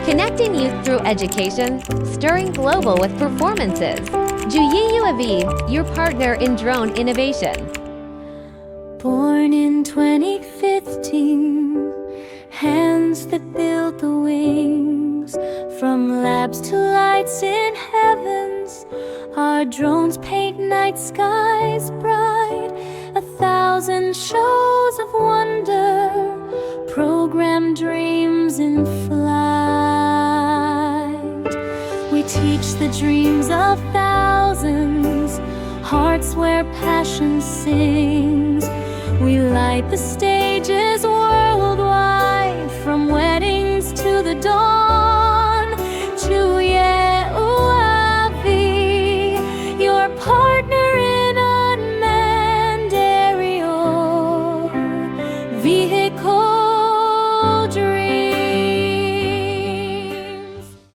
Connecting youth through education, stirring global with performances. JUYE UAV, your partner in drone innovation. Born in 2015, hands that build the wings. From labs to lights in heavens, our drones paint night skies bright. 1,000 shows of wonder, program dreams in flight. We teach the dreams of thousands, hearts where passion sings. We light the stages worldwide, from weddings to the dawn. JUYE